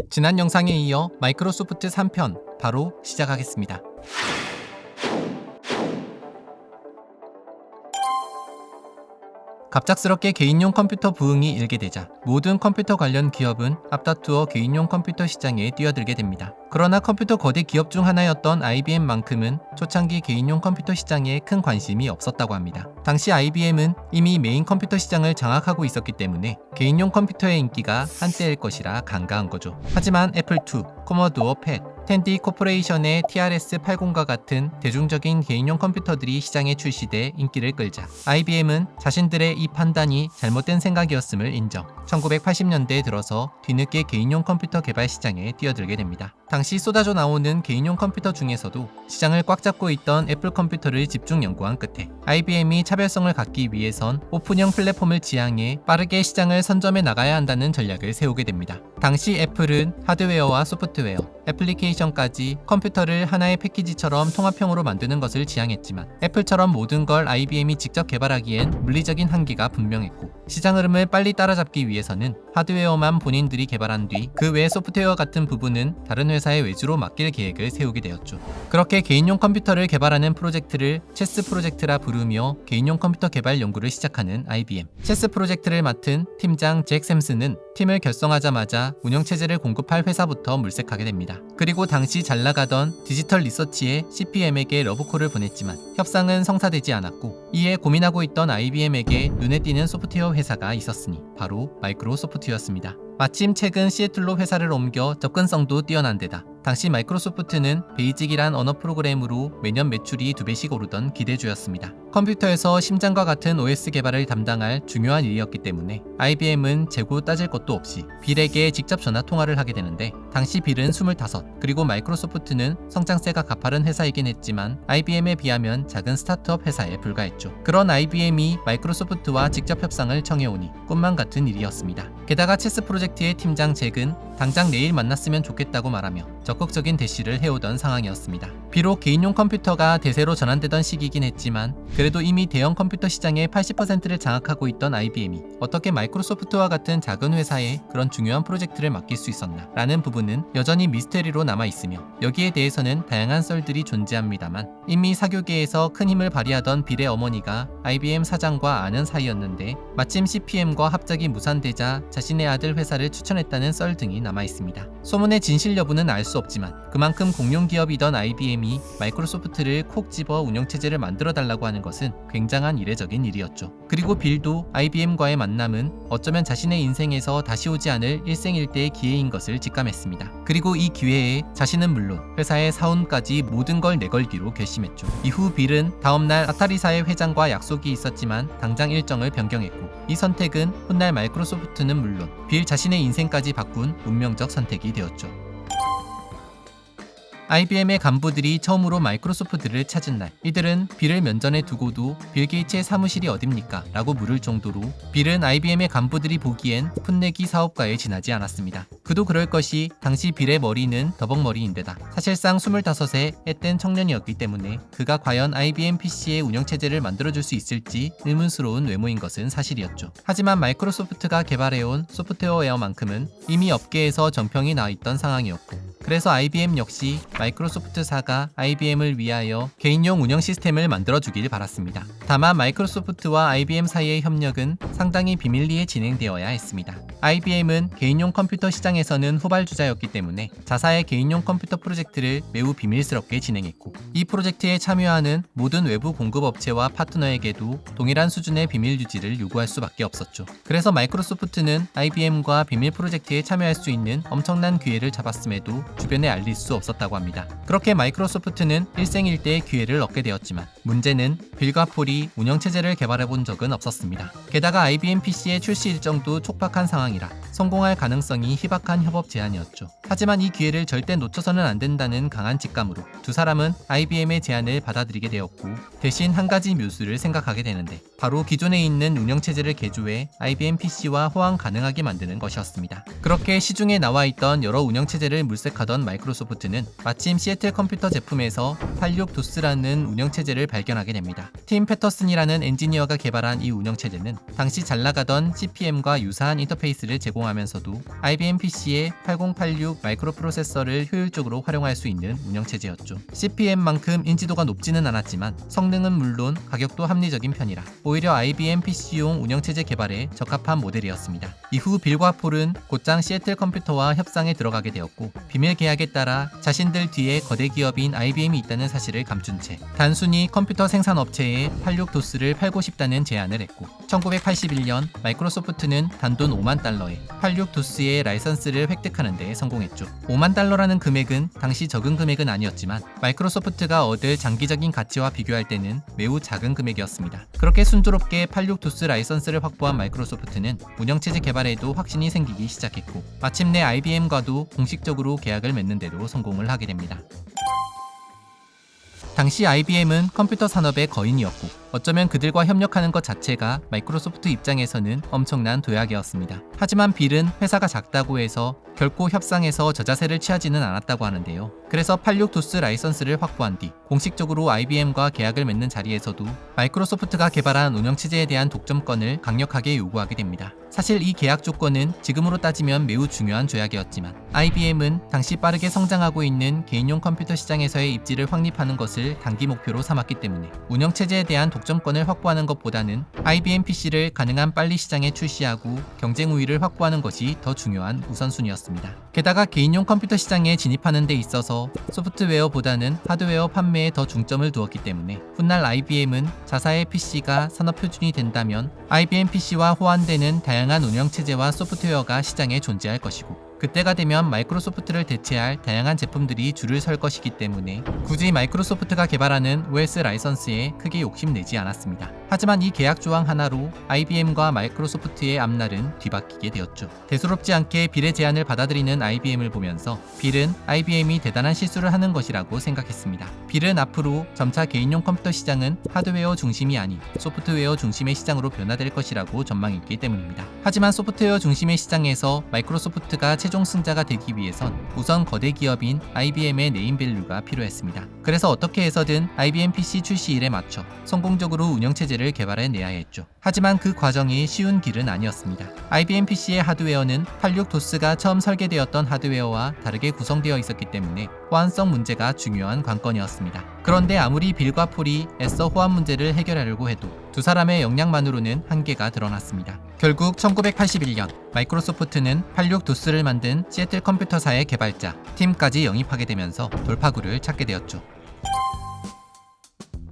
지난 영상에 이어 마이크로소프트 3편 바로 시작하겠습니다. 갑작스럽게 개인용 컴퓨터 부흥이 일게 되자 모든 컴퓨터 관련 기업은 앞다투어 개인용 컴퓨터 시장에 뛰어들게 됩니다. 그러나 컴퓨터 거대 기업 중 하나였던 IBM만큼은 초창기 개인용 컴퓨터 시장에 큰 관심이 없었다고 합니다. 당시 IBM은 이미 메인 컴퓨터 시장을 장악하고 있었기 때문에 개인용 컴퓨터의 인기가 한때일 것이라 간과한 거죠. 하지만 애플2, 코모도어 팻, 텐디 코퍼레이션의 TRS-80과 같은 대중적인 개인용 컴퓨터들이 시장에 출시돼 인기를 끌자 IBM은 자신들의 이 판단이 잘못된 생각이었음을 인정. 1980년대에 들어서 뒤늦게 개인용 컴퓨터 개발 시장에 뛰어들게 됩니다. 당시 쏟아져 나오는 개인용 컴퓨터 중에서도 시장을 꽉 잡고 있던 애플 컴퓨터를 집중 연구한 끝에 IBM이 차별성을 갖기 위해선 오픈형 플랫폼을 지향해 빠르게 시장을 선점해 나가야 한다는 전략을 세우게 됩니다. 당시 애플은 하드웨어와 소프트웨어, 애플리케이션까지 컴퓨터를 하나의 패키지처럼 통합형으로 만드는 것을 지향했지만 애플처럼 모든 걸 IBM이 직접 개발하기엔 물리적인 한계가 분명했고 시장 흐름을 빨리 따라잡기 위해서는 하드웨어만 본인들이 개발한 뒤 그 외 소프트웨어 같은 부분은 다른 회사의 외주로 맡길 계획을 세우게 되었죠. 그렇게 개인용 컴퓨터를 개발하는 프로젝트를 체스 프로젝트라 부르며 개인용 컴퓨터 개발 연구를 시작하는 IBM. 체스 프로젝트를 맡은 팀장 잭 샘슨은 팀을 결성하자마자 운영체제를 공급할 회사부터 물색하게 됩니다. 그리고 당시 잘 나가던 디지털 리서치의 CPM에게 러브콜을 보냈지만 협상은 성사되지 않았고 이에 고민하고 있던 IBM에게 눈에 띄는 소프트웨어 회사가 있었으니 바로 마이크로소프트였습니다. 마침 최근 시애틀로 회사를 옮겨 접근성도 뛰어난 데다 당시 마이크로소프트는 베이직이란 언어 프로그램으로 매년 매출이 2배씩 오르던 기대주였습니다. 컴퓨터에서 심장과 같은 OS 개발을 담당할 중요한 일이었기 때문에 IBM은 재고 따질 것도 없이 빌에게 직접 전화 통화를 하게 되는데 당시 빌은 25 그리고 마이크로소프트는 성장세가 가파른 회사이긴 했지만 IBM에 비하면 작은 스타트업 회사에 불과했죠. 그런 IBM이 마이크로소프트와 직접 협상을 청해오니 꿈만 같은 일이었습니다. 게다가 체스 프로젝트의 팀장 잭은 당장 내일 만났으면 좋겠다고 말하며 적극적인 대시를 해오던 상황이었습니다. 비록 개인용 컴퓨터가 대세로 전환되던 시기이긴 했지만 그래도 이미 대형 컴퓨터 시장의 80%를 장악하고 있던 IBM이 어떻게 마이크로소프트와 같은 작은 회사에 그런 중요한 프로젝트를 맡길 수 있었나 라는 부분은 여전히 미스테리로 남아있으며 여기에 대해서는 다양한 썰들이 존재합니다만 이미 사교계에서 큰 힘을 발휘하던 빌의 어머니가 IBM 사장과 아는 사이였는데 마침 CPM과 합작이 무산되자 자신의 아들 회사를 추천했다는 썰 등이 남아있습니다. 소문의 진실 여부는 알 수 없지만 그만큼 공룡기업이던 IBM이 마이크로소프트를 콕 집어 운영체제를 만들어달라고 하는 것은 굉장한 이례적인 일이었죠. 그리고 빌도 IBM과의 만남은 어쩌면 자신의 인생에서 다시 오지 않을 일생일대의 기회인 것을 직감했습니다. 그리고 이 기회에 자신은 물론 회사의 사운까지 모든 걸 내걸기로 결심했죠. 이후 빌은 다음날 아타리사의 회장과 약속이 있었지만 당장 일정을 변경했고 이 선택은 훗날 마이크로소프트는 물론 빌 자신의 인생까지 바꾼 운명적 선택이 되었죠. IBM의 간부들이 처음으로 마이크로소프트를 찾은 날 이들은 빌을 면전에 두고도 빌 게이츠의 사무실이 어딥니까? 라고 물을 정도로 빌은 IBM의 간부들이 보기엔 풋내기 사업가에 지나지 않았습니다. 그도 그럴 것이 당시 빌의 머리는 더벅머리인데다 사실상 25세 앳된 청년이었기 때문에 그가 과연 IBM PC의 운영체제를 만들어줄 수 있을지 의문스러운 외모인 것은 사실이었죠. 하지만 마이크로소프트가 개발해온 소프트웨어만큼은 이미 업계에서 정평이 나있던 상황이었고 그래서 IBM 역시 마이크로소프트사가 IBM을 위하여 개인용 운영 시스템을 만들어주길 바랐습니다. 다만 마이크로소프트와 IBM 사이의 협력은 상당히 비밀리에 진행되어야 했습니다. IBM은 개인용 컴퓨터 시장에서는 후발주자였기 때문에 자사의 개인용 컴퓨터 프로젝트를 매우 비밀스럽게 진행했고 이 프로젝트에 참여하는 모든 외부 공급업체와 파트너에게도 동일한 수준의 비밀 유지를 요구할 수밖에 없었죠. 그래서 마이크로소프트는 IBM과 비밀 프로젝트에 참여할 수 있는 엄청난 기회를 잡았음에도 주변에 알릴 수 없었다고 합니다. 그렇게 마이크로소프트는 일생일대의 기회를 얻게 되었지만 문제는 빌과 폴이 운영체제를 개발해본 적은 없었습니다. 게다가 IBM PC의 출시 일정도 촉박한 상황이라 성공할 가능성이 희박한 협업 제안이었죠. 하지만 이 기회를 절대 놓쳐서는 안 된다는 강한 직감으로 두 사람은 IBM의 제안을 받아들이게 되었고 대신 한 가지 묘수를 생각하게 되는데 바로 기존에 있는 운영체제를 개조해 IBM PC와 호환 가능하게 만드는 것이었습니다. 그렇게 시중에 나와 있던 여러 운영체제를 물색하던 마이크로소프트는 마침 시애틀 컴퓨터 제품에서 86도스라는 운영체제를 발견하게 됩니다. 팀 패터슨이라는 엔지니어가 개발한 이 운영체제는 당시 잘 나가던 CP/M과 유사한 인터페이스를 제공하면서도 IBM PC의 8086 마이크로프로세서를 효율적으로 활용할 수 있는 운영체제였죠. CP/M만큼 인지도가 높지는 않았지만 성능은 물론 가격도 합리적인 편이라 오히려 IBM PC용 운영체제 개발에 적합한 모델이었습니다. 이후 빌과 폴은 곧장 시애틀 컴퓨터와 협상에 들어가게 되었고 비밀 계약에 따라 자신들 뒤에 거대 기업인 IBM이 있다는 사실을 감춘 채 단순히 컴퓨터 생산업체에 86도스를 팔고 싶다는 제안을 했고 1981년 마이크로소프트는 단돈 5만 달러에 86도스의 라이선스를 획득하는 데 성공했죠. 5만 달러라는 금액은 당시 적은 금액은 아니었지만 마이크로소프트가 얻을 장기적인 가치와 비교할 때는 매우 작은 금액이었습니다. 그렇게 순조롭게 86도스 라이선스를 확보한 마이크로소프트는 운영체제 개발에도 확신이 생기기 시작했고 마침내 IBM과도 공식적으로 계약을 맺는 데도 성공을 하게 됩니다. 당시 IBM은 컴퓨터 산업의 거인이었고 어쩌면 그들과 협력하는 것 자체가 마이크로소프트 입장에서는 엄청난 도약이었습니다. 하지만 빌은 회사가 작다고 해서 결코 협상에서 저자세를 취하지는 않았다고 하는데요. 그래서 86도스 라이선스를 확보한 뒤 공식적으로 IBM과 계약을 맺는 자리에서도 마이크로소프트가 개발한 운영체제에 대한 독점권을 강력하게 요구하게 됩니다. 사실 이 계약 조건은 지금으로 따지면 매우 중요한 조약이었지만 IBM은 당시 빠르게 성장하고 있는 개인용 컴퓨터 시장에서의 입지를 확립하는 것을 단기 목표로 삼았기 때문에 운영체제에 대한 독점권을 확보하는 것보다는 IBM PC를 가능한 빨리 시장에 출시하고 경쟁 우위를 확보하는 것이 더 중요한 우선순위였습니다. 게다가 개인용 컴퓨터 시장에 진입하는 데 있어서 소프트웨어보다는 하드웨어 판매에 더 중점을 두었기 때문에 훗날 IBM은 자사의 PC가 산업 표준이 된다면 IBM PC와 호환되는 다양한 운영체제와 소프트웨어가 시장에 존재할 것이고 그때가 되면 마이크로소프트를 대체할 다양한 제품들이 줄을 설 것이기 때문에 굳이 마이크로소프트가 개발하는 OS 라이선스에 크게 욕심내지 않았습니다. 하지만 이 계약 조항 하나로 IBM과 마이크로소프트의 앞날은 뒤바뀌게 되었죠. 대수롭지 않게 빌의 제안을 받아들이는 IBM을 보면서 빌은 IBM이 대단한 실수를 하는 것이라고 생각했습니다. 빌은 앞으로 점차 개인용 컴퓨터 시장은 하드웨어 중심이 아닌 소프트웨어 중심의 시장으로 변화될 것이라고 전망했기 때문입니다. 하지만 소프트웨어 중심의 시장에서 마이크로소프트가 최종 승자가 되기 위해선 우선 거대 기업인 IBM의 네임밸류가 필요했습니다. 그래서 어떻게 해서든 IBM PC 출시일에 맞춰 성공적으로 운영체제를 개발해내야 했죠. 하지만 그 과정이 쉬운 길은 아니었습니다. IBM PC의 하드웨어는 86도스가 처음 설계되었던 하드웨어와 다르게 구성되어 있었기 때문에 호환성 문제가 중요한 관건이었습니다. 그런데 아무리 빌과 폴이 애써 호환 문제를 해결하려고 해도 두 사람의 역량만으로는 한계가 드러났습니다. 결국 1981년 마이크로소프트는 86도스를 만든 시애틀 컴퓨터사의 개발자 팀까지 영입하게 되면서 돌파구를 찾게 되었죠.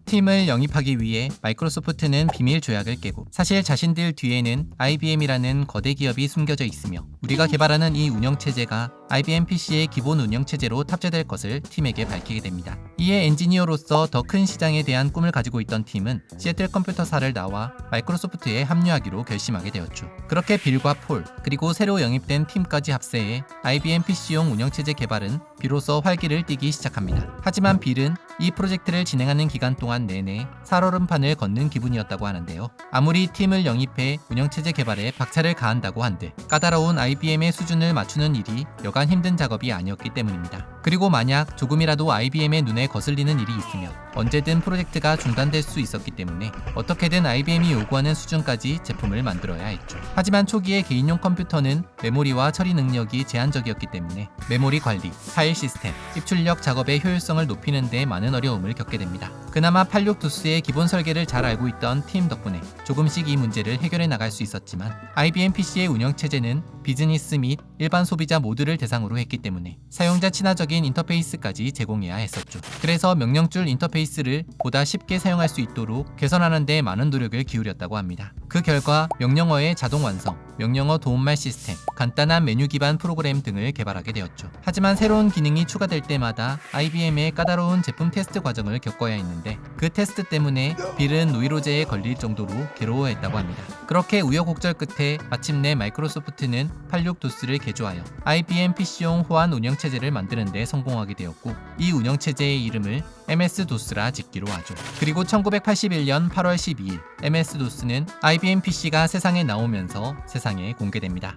팀을 영입하기 위해 마이크로소프트는 비밀 조약을 깨고 사실 자신들 뒤에는 IBM이라는 거대 기업이 숨겨져 있으며 우리가 개발하는 이 운영체제가 IBM PC의 기본 운영체제로 탑재될 것을 팀에게 밝히게 됩니다. 이에 엔지니어로서 더 큰 시장에 대한 꿈을 가지고 있던 팀은 시애틀 컴퓨터사를 나와 마이크로소프트에 합류하기로 결심하게 되었죠. 그렇게 빌과 폴 그리고 새로 영입된 팀까지 합세해 IBM PC용 운영체제 개발은 비로소 활기를 띠기 시작합니다. 하지만 빌은 이 프로젝트를 진행하는 기간 동안 내내 살얼음판을 걷는 기분이었다고 하는데요. 아무리 팀을 영입해 운영체제 개발에 박차를 가한다고 한들 까다로운 IBM의 수준을 맞추는 일이 여간 힘든 작업이 아니었기 때문입니다. 그리고 만약 조금이라도 IBM의 눈에 거슬리는 일이 있으면 언제든 프로젝트가 중단될 수 있었기 때문에 어떻게든 IBM이 요구하는 수준까지 제품을 만들어야 했죠. 하지만 초기의 개인용 컴퓨터는 메모리와 처리 능력이 제한적이었기 때문에 메모리 관리, 파일 시스템, 입출력 작업의 효율성을 높이는 데 많은 어려움을 겪게 됩니다. 그나마 86도스의 기본 설계를 잘 알고 있던 팀 덕분에 조금씩 이 문제를 해결해 나갈 수 있었지만 IBM PC의 운영체제는 비즈니스 및 일반 소비자 모두를 대상으로 했기 때문에 사용자 친화적인 인터페이스까지 제공해야 했었죠. 그래서 명령줄 인터페이스를 보다 쉽게 사용할 수 있도록 개선하는 데 많은 노력을 기울였다고 합니다. 그 결과 명령어의 자동 완성, 명령어 도움말 시스템, 간단한 메뉴 기반 프로그램 등을 개발하게 되었죠. 하지만 새로운 기능이 추가될 때마다 IBM의 까다로운 제품 테스트 과정을 겪어야 했는데 그 테스트 때문에 빌은 노이로제에 걸릴 정도로 괴로워했다고 합니다. 그렇게 우여곡절 끝에 마침내 마이크로소프트는 86도스를 개조하여 IBM PC용 호환 운영체제를 만드는 데 성공하게 되었고, 이 운영체제의 이름을 MS-DOS라 짓기로 하죠. 그리고 1981년 8월 12일 MS-DOS는 IBM PC가 세상에 나오면서 세상에 공개됩니다.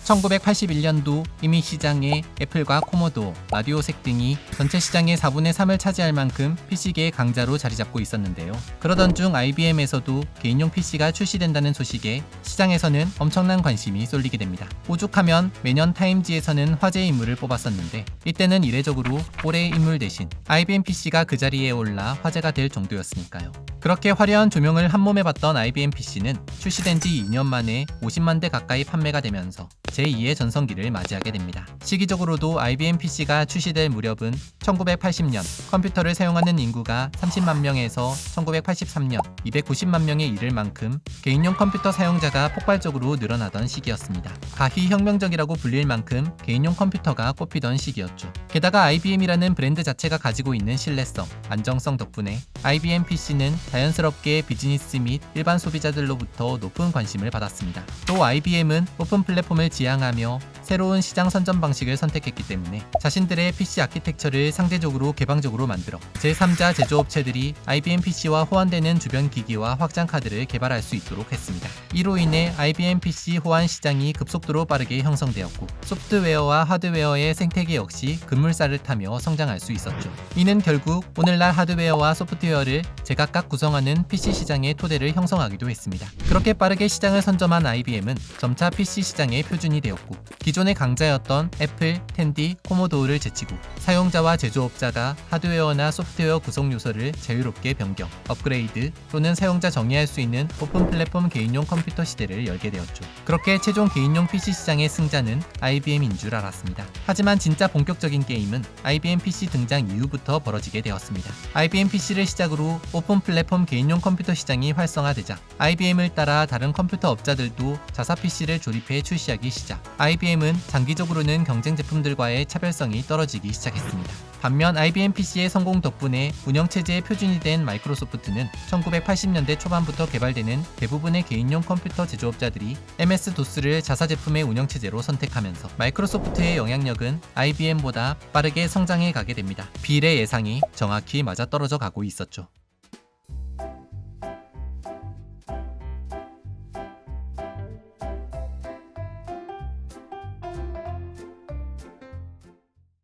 1981년도 이미 시장에 애플과 코모도어, 라디오색 등이 전체 시장의 4분의 3을 차지할 만큼 PC계의 강자로 자리 잡고 있었는데요. 그러던 중 IBM에서도 개인용 PC가 출시된다는 소식에 시장에서는 엄청난 관심이 쏠리게 됩니다. 오죽하면 매년 타임지에서는 화제의 인물을 뽑았었는데, 이때는 이례적으로 올해의 인물 대신 IBM PC가 그 자리에 올라 화제가 될 정도였으니까요. 그렇게 화려한 조명을 한몸에 받던 IBM PC는 출시된 지 2년 만에 50만 대 가까이 판매가 되면서 제2의 전성기를 맞이하게 됩니다. 시기적으로도 IBM PC가 출시될 무렵은 1980년 컴퓨터를 사용하는 인구가 30만 명에서 1983년 290만 명에 이를 만큼 개인용 컴퓨터 사용자가 폭발적으로 늘어나던 시기였습니다. 가히 혁명적이라고 불릴 만큼 개인용 컴퓨터가 꼽히던 시기였죠. 게다가 IBM이라는 브랜드 자체가 가지고 있는 신뢰성, 안정성 덕분에 IBM PC는 자연스럽게 비즈니스 및 일반 소비자들로부터 높은 관심을 받았습니다. 또 IBM은 오픈 플랫폼을 지향하며 새로운 시장 선점 방식을 선택했기 때문에 자신들의 PC 아키텍처를 상대적으로 개방적으로 만들어 제3자 제조업체들이 IBM PC와 호환되는 주변 기기와 확장 카드를 개발할 수 있도록 했습니다. 이로 인해 IBM PC 호환 시장이 급속도로 빠르게 형성되었고, 소프트웨어와 하드웨어의 생태계 역시 급물살을 타며 성장할 수 있었죠. 이는 결국 오늘날 하드웨어와 소프트웨어를 제각각 구성하는 PC 시장의 토대를 형성하기도 했습니다. 그렇게 빠르게 시장을 선점한 IBM은 점차 PC 시장의 표준이 되었고, 기존의 강자였던 애플, 텐디, 코모도어를 제치고 사용자와 제조업자가 하드웨어나 소프트웨어 구성 요소를 자유롭게 변경, 업그레이드 또는 사용자 정의할 수 있는 오픈 플랫폼 개인용 컴퓨터 시대를 열게 되었죠. 그렇게 최종 개인용 PC 시장의 승자는 IBM인 줄 알았습니다. 하지만 진짜 본격적인 게임은 IBM PC 등장 이후부터 벌어지게 되었습니다. IBM PC를 시작으로 오픈 플랫폼 개인용 컴퓨터 시장이 활성화되자 IBM을 따라 다른 컴퓨터 업자들도 자사 PC를 조립해 출시하기 시작, IBM은 장기적으로는 경쟁 제품들과의 차별성이 떨어지기 시작했습니다. 반면 IBM PC의 성공 덕분에 운영체제의 표준이 된 마이크로소프트는 1980년대 초반부터 개발되는 대부분의 개인용 컴퓨터 제조업자들이 MS-DOS를 자사 제품의 운영체제로 선택하면서 마이크로소프트의 영향력은 IBM보다 빠르게 성장해 가게 됩니다. 빌의 예상이 정확히 맞아떨어져 가고 있었죠.